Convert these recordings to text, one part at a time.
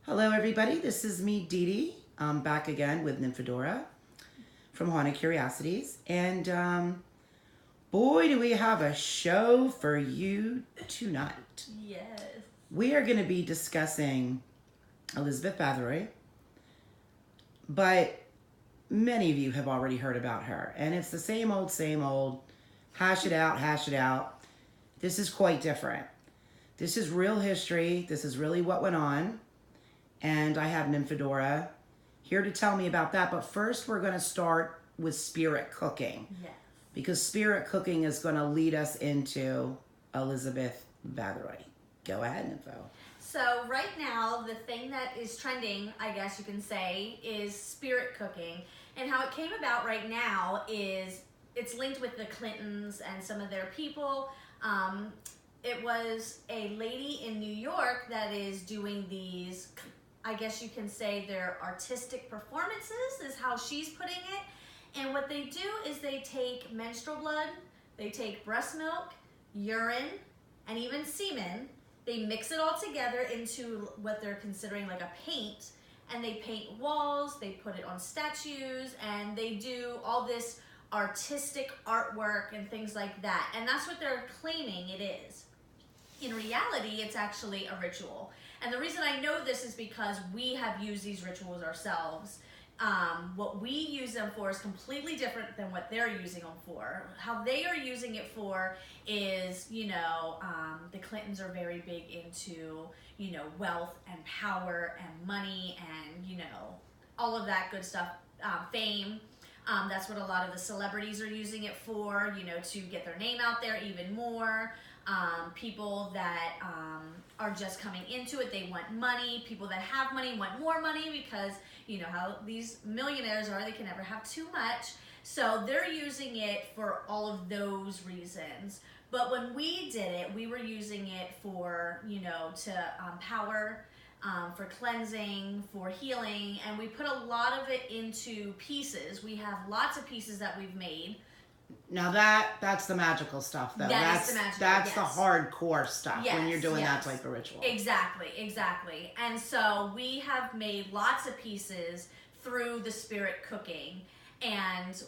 Hello, everybody. This is me, Dee Dee. I'm back again with Nymphadora from Haunted Curiosities. And boy, do we have a show for you tonight. Yes. We are going to be discussing Elizabeth Bathory, but many of you have already heard about her. And it's the same old, hash it out, hash it out. This is quite different. This is real history. This is really what went on. And I have Nymphadora here to tell me about that. But first, we're going to start with spirit cooking. Yes. Because spirit cooking is going to lead us into Elizabeth Bathory. Go ahead, Nympho. So right now, the thing that is trending, I guess you can say, is spirit cooking. And how it came about right now is it's linked with the Clintons and some of their people. It was a lady in New York that is doing these, I guess you can say they're artistic performances, is how she's putting it. And what they do is they take menstrual blood, they take breast milk, urine, and even semen. They mix it all together into what they're considering like a paint, and they paint walls, they put it on statues, and they do all this artistic artwork and things like that. And that's what they're claiming it is. In reality, it's actually a ritual. And the reason I know this is because we have used these rituals ourselves. What we use them for is completely different than what they're using them for. How they are using it for is, the Clintons are very big into, wealth and power and money and, all of that good stuff, fame. That's what a lot of the celebrities are using it for, to get their name out there even more. People that are just coming into it, they want money. People that have money want more money because you know how these millionaires are, they can never have too much. So they're using it for all of those reasons. But when we did it, we were using it for, to power, for cleansing, for healing, and we put a lot of it into pieces. We have lots of pieces that we've made. Now that's the magical stuff, though. That's the hardcore stuff when you're doing that type of ritual. Exactly. And so we have made lots of pieces through the spirit cooking. And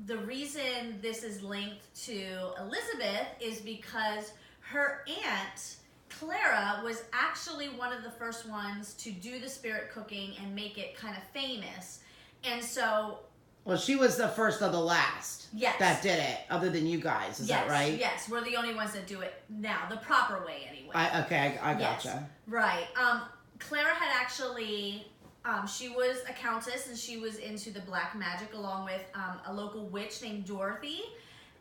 the reason this is linked to Elizabeth is because her aunt, Klara, was actually one of the first ones to do the spirit cooking and make it kind of famous. And so... Well, she was the first of the last that did it, other than you guys. Is that right? Yes, we're the only ones that do it now, the proper way anyway. I gotcha. Yes. Right. Klara had actually, she was a countess and she was into the black magic along with a local witch named Dorothy.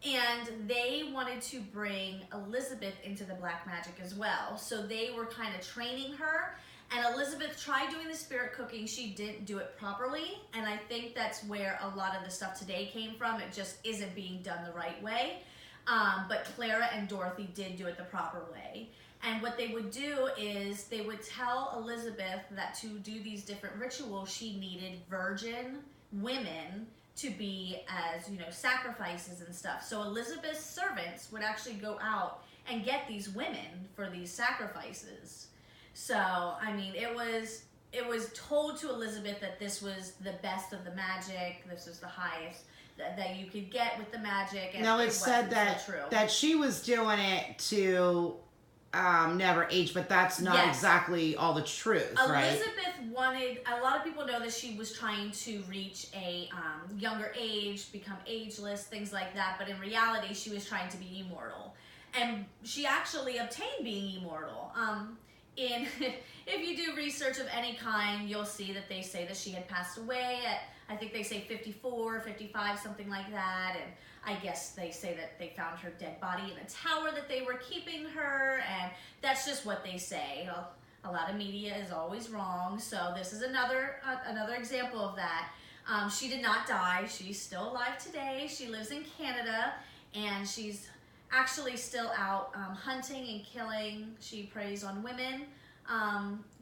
And they wanted to bring Elizabeth into the black magic as well. So they were kind of training her. And Elizabeth tried doing the spirit cooking. She didn't do it properly. And I think that's where a lot of the stuff today came from. It just isn't being done the right way. But Klara and Dorothy did do it the proper way. And what they would do is they would tell Elizabeth that to do these different rituals, she needed virgin women to be as, sacrifices and stuff. So Elizabeth's servants would actually go out and get these women for these sacrifices. So, I mean, it was told to Elizabeth that this was the best of the magic. This was the highest that you could get with the magic. And now, it said that she was doing it to never age, but that's not exactly all the truth, right? Elizabeth wanted, a lot of people know that she was trying to reach a younger age, become ageless, things like that. But in reality, she was trying to be immortal. And she actually obtained being immortal. If you do research of any kind, you'll see that they say that she had passed away at, I think they say 54, 55, something like that. And I guess they say that they found her dead body in a tower that they were keeping her. And that's just what they say. A lot of media is always wrong. So this is another example of that. She did not die. She's still alive today. She lives in Canada and she's actually still out hunting and killing. She preys on women.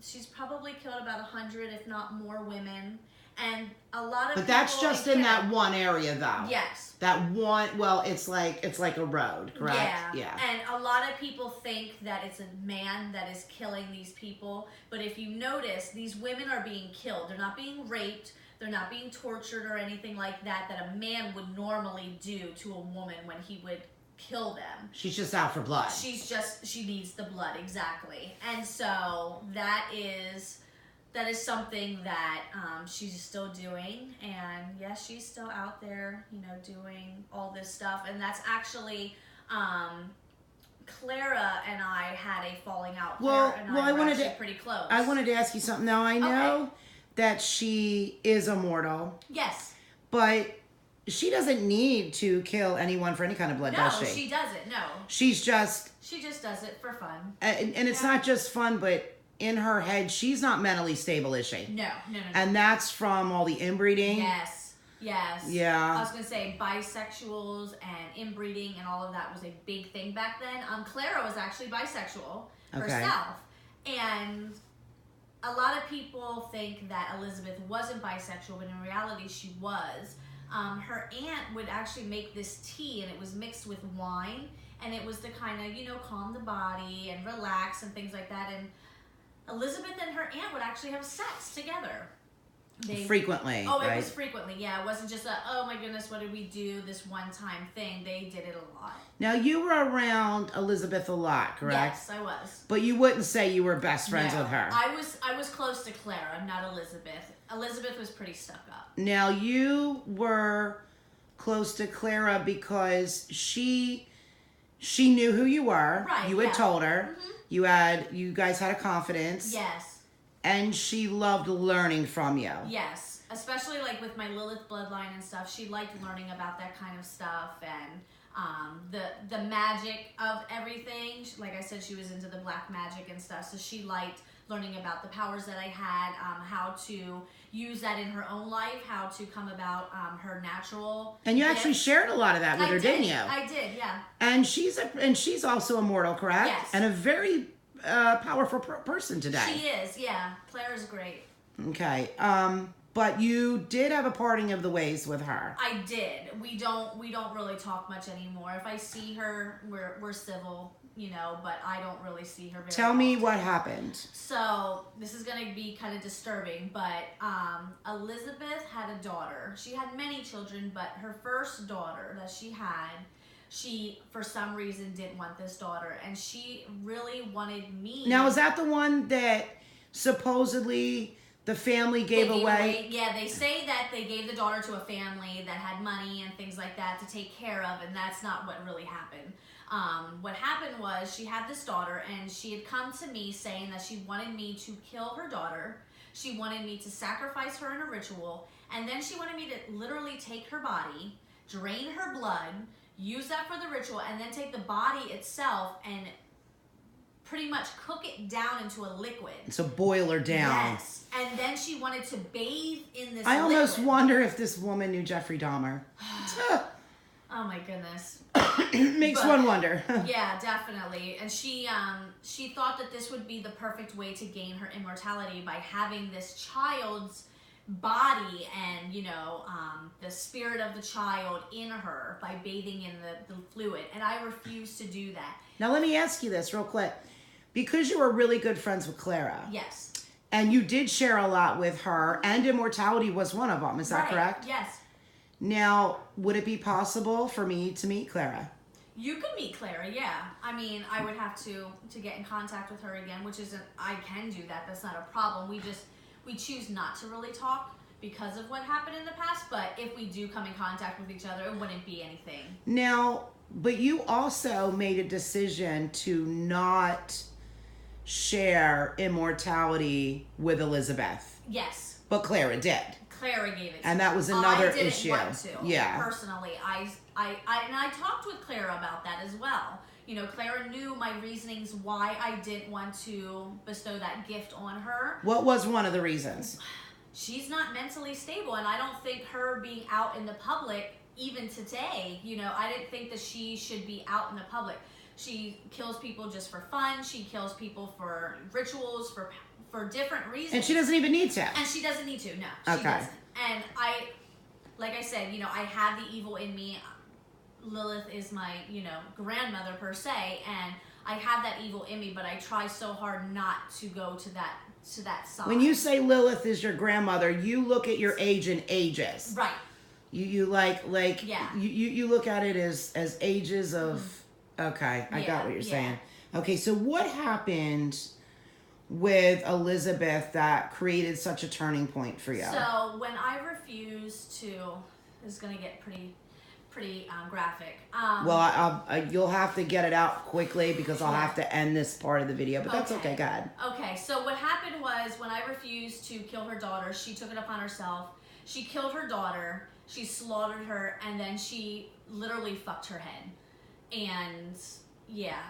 She's probably killed about 100, if not more, women. And a lot of But that's people just in that one area, though. Yes. That one, well, it's like a road, correct? Yeah. And a lot of people think that it's a man that is killing these people. But if you notice, these women are being killed. They're not being raped. They're not being tortured or anything like that a man would normally do to a woman when he would kill them. She's just out for blood. She needs the blood, exactly. And so that is something that she's still doing. And yes, she's still out there, doing all this stuff. And that's actually, Klara and I had a falling out. Well, Klara and I were actually pretty close. I wanted to ask you something. Now, I know that she is immortal. Yes. But she doesn't need to kill anyone for any kind of blood, does she? No, she doesn't. No. She just does it for fun. And it's not just fun, but in her head, she's not mentally stable, is she? No. And that's from all the inbreeding? Yes. Yeah. I was going to say bisexuals and inbreeding and all of that was a big thing back then. Klara was actually bisexual herself. And a lot of people think that Elizabeth wasn't bisexual, but in reality she was. Her aunt would actually make this tea, and it was mixed with wine, and it was to kind of, calm the body and relax and things like that. And Elizabeth and her aunt would actually have sex together. Frequently, it was frequently, yeah. It wasn't just oh my goodness, what did we do, this one-time thing. They did it a lot. Now, you were around Elizabeth a lot, correct? Yes, I was. But you wouldn't say you were best friends with her. I was close to Klara, not Elizabeth. Elizabeth was pretty stuck up. Now, you were close to Klara because she knew who you were. Right, you had told her. Mm-hmm. You guys had a confidence. Yes. And she loved learning from you. Yes, especially like with my Lilith bloodline and stuff. She liked learning about that kind of stuff and the magic of everything. Like I said, she was into the black magic and stuff. So she liked learning about the powers that I had, how to use that in her own life, how to come about her natural. And you actually shared a lot of that with her, didn't you? I did, yeah. And she's also immortal, correct? Yes. And a very powerful person today. She is, yeah. Klara's great. Okay. But you did have a parting of the ways with her. I did. We don't really talk much anymore. If I see her, we're civil, but I don't really see her very Tell me often. what happened. So this is going to be kind of disturbing, but Elizabeth had a daughter. She had many children, but her first daughter that she had, she, for some reason, didn't want this daughter, and she really wanted me. Now, is that the one that supposedly the family gave away? Yeah, they say that they gave the daughter to a family that had money and things like that to take care of, and that's not what really happened. What happened was she had this daughter, and she had come to me saying that she wanted me to kill her daughter. She wanted me to sacrifice her in a ritual, and then she wanted me to literally take her body, drain her blood, use that for the ritual, and then take the body itself and pretty much cook it down into a liquid. So boil her down. Yes. And then she wanted to bathe in this I almost liquid. wonder if this woman knew Jeffrey Dahmer. Oh my goodness. Makes one wonder. Yeah, definitely. And she thought that this would be the perfect way to gain her immortality by having this child's body and the spirit of the child in her by bathing in the fluid, and I refuse to do that. Now let me ask you this real quick, because you were really good friends with Klara. Yes. And you did share a lot with her, and immortality was one of them. Is that correct? Yes. Now, would it be possible for me to meet Klara? You could meet Klara, yeah. I mean, I would have to get in contact with her again, which isn't, I can do that. That's not a problem. We choose not to really talk because of what happened in the past, but if we do come in contact with each other, it wouldn't be anything. Now, but you also made a decision to not share immortality with Elizabeth. Yes. But Klara did. Klara gave it to And me. that was another issue. I didn't want to. Yeah. Personally, I talked with Klara about that as well. Klara knew my reasonings why I didn't want to bestow that gift on her. What was one of the reasons? She's not mentally stable, and I don't think her being out in the public, even today, I didn't think that she should be out in the public. She kills people just for fun. She kills people for rituals, for different reasons. And she doesn't even need to. And she doesn't need to. No, she Okay. doesn't. And like I said, I have the evil in me. Lilith is my, grandmother per se, and I have that evil in me, but I try so hard not to go to that side. When you say Lilith is your grandmother, you look at your age in ages. Right. You like Yeah. you look at it as ages of okay, I got what you're saying. Okay, so what happened with Elizabeth that created such a turning point for you? So when I refused to, this is gonna get pretty graphic. Well, you'll have to get it out quickly because I'll have to end this part of the video, but that's okay. Go ahead. Okay, so what happened was when I refused to kill her daughter, she took it upon herself. She killed her daughter, she slaughtered her, and then she literally fucked her head. And yeah,